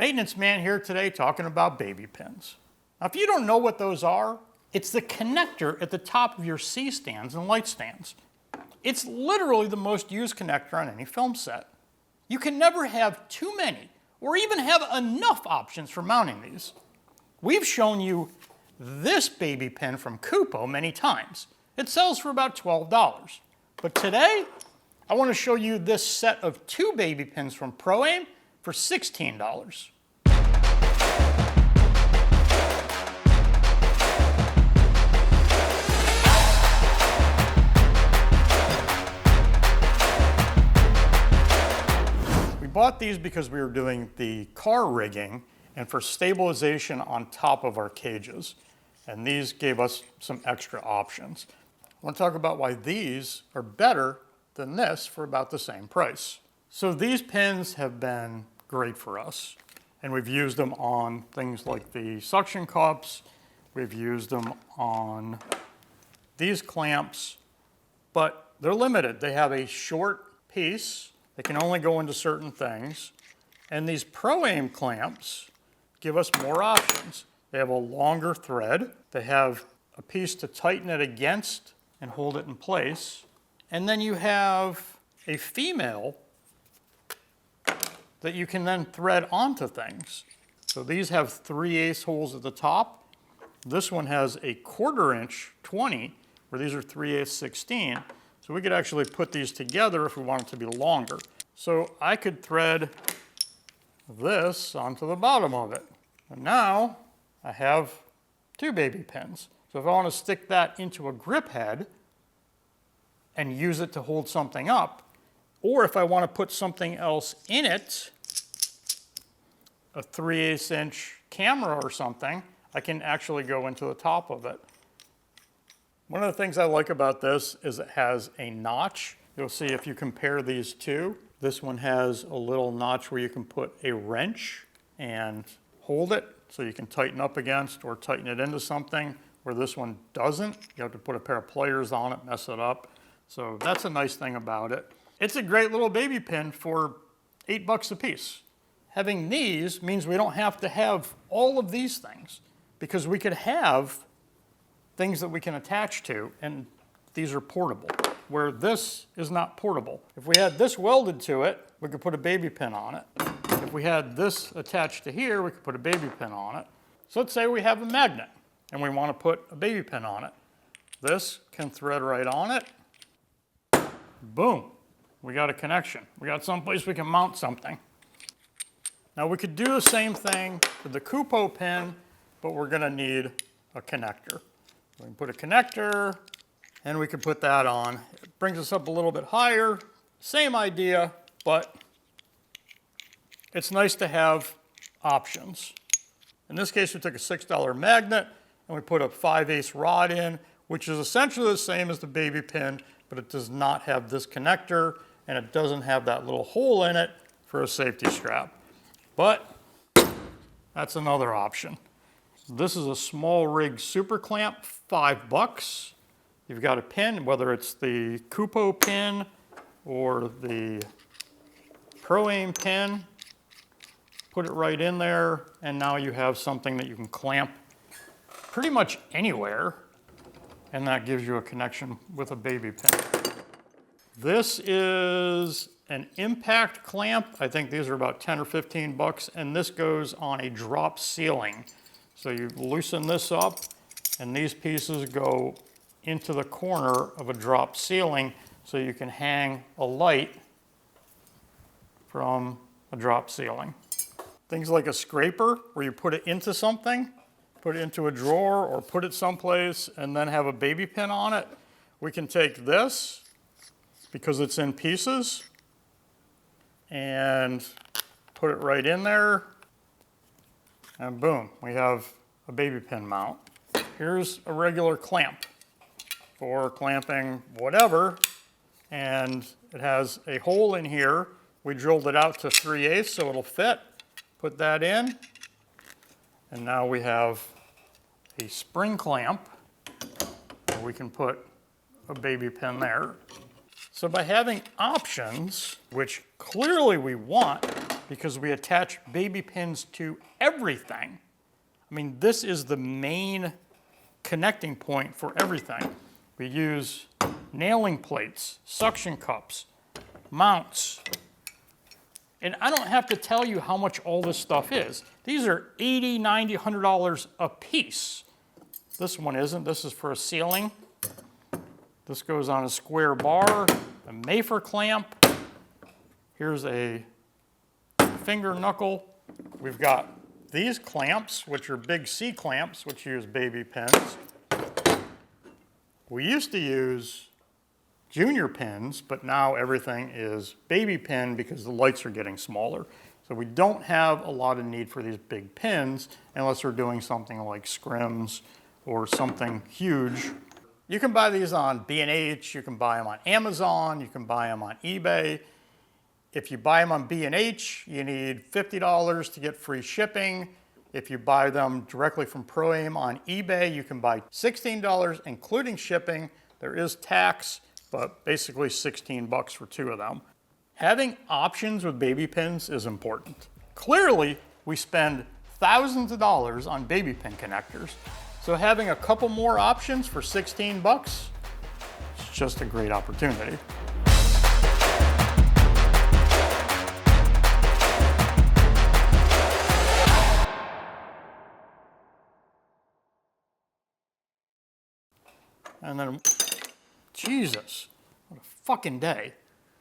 Maintenance man here today talking about baby pins. Now, if you don't know what those are, it's the connector at the top of your C-stands and light stands. It's literally the most used connector on any film set. You can never have too many or even have enough options for mounting these. We've shown you this baby pin from Kupo many times. It sells for about $12. But today, I want to show you this set of 2 baby pins from Proaim for $16. We bought these because we were doing the car rigging and for stabilization on top of our cages. And these gave us some extra options. I want to talk about why these are better than this for about the same price. So these pins have been great for us, and we've used them on things like the suction cups. We've used them on these clamps, but they're limited. They have a short piece. They can only go into certain things. And these Proaim clamps give us more options. They have a longer thread. They have a piece to tighten it against and hold it in place. And then you have a female that you can then thread onto things. So these have 3/8 holes at the top. This one has a 1/4 inch 20, where these are 3/8 16. So we could actually put these together if we want it to be longer. So I could thread this onto the bottom of it. And now I have 2 baby pins. So if I want to stick that into a grip head and use it to hold something up, or if I want to put something else in it, a 3/8 inch camera or something, I can actually go into the top of it. One of the things I like about this is it has a notch. You'll see if you compare these two, this one has a little notch where you can put a wrench and hold it so you can tighten up against or tighten it into something, where this one doesn't. You have to put a pair of pliers on it, mess it up. So that's a nice thing about it. It's a great little baby pin for $8 a piece. Having these means we don't have to have all of these things, because we could have things that we can attach to, and these are portable, where this is not portable. If we had this welded to it, we could put a baby pin on it. If we had this attached to here, we could put a baby pin on it. So let's say we have a magnet and we want to put a baby pin on it. This can thread right on it. Boom, we got a connection. We got someplace we can mount something. Now we could do the same thing with the Kupo pin, but we're gonna need a connector. We can put a connector and we can put that on. It brings us up a little bit higher. Same idea, but it's nice to have options. In this case, we took a $6 magnet and we put a 5/8 rod in, which is essentially the same as the baby pin, but it does not have this connector and it doesn't have that little hole in it for a safety strap. But that's another option. This is a small rig super clamp, $5. You've got a pin, whether it's the Kupo pin or the Proaim pin. Put it right in there, and now you have something that you can clamp pretty much anywhere, and that gives you a connection with a baby pin. This is an impact clamp. I think these are about 10 or 15 bucks, and this goes on a drop ceiling. So you loosen this up, and these pieces go into the corner of a drop ceiling, so you can hang a light from a drop ceiling. Things like a scraper, where you put it into something, put it into a drawer, or put it someplace, and then have a baby pin on it. We can take this, because it's in pieces, and put it right in there, and boom, we have a baby pin mount. Here's a regular clamp for clamping whatever, and it has a hole in here. We drilled it out to 3/8 so it'll fit. Put that in, and now we have a spring clamp where we can put a baby pin there. So by having options, which clearly we want, because we attach baby pins to everything. I mean, this is the main connecting point for everything. We use nailing plates, suction cups, mounts. And I don't have to tell you how much all this stuff is. These are $80, $90, $100 a piece. This one isn't. This is for a ceiling. This goes on a square bar, a Mayfer clamp. Here's a finger knuckle. We've got these clamps, which are big C clamps, which use baby pins. We used to use junior pins, but now everything is baby pin because the lights are getting smaller. So we don't have a lot of need for these big pins unless we're doing something like scrims or something huge. You can buy these on B&H, you can buy them on Amazon, you can buy them on eBay. If you buy them on B&H, you need $50 to get free shipping. If you buy them directly from Proaim on eBay, you can buy $16 including shipping. There is tax, but basically 16 bucks for 2 of them. Having options with baby pins is important. Clearly, we spend thousands of dollars on baby pin connectors. So having a couple more options for 16 bucks, it's just a great opportunity. And then, Jesus, what a fucking day.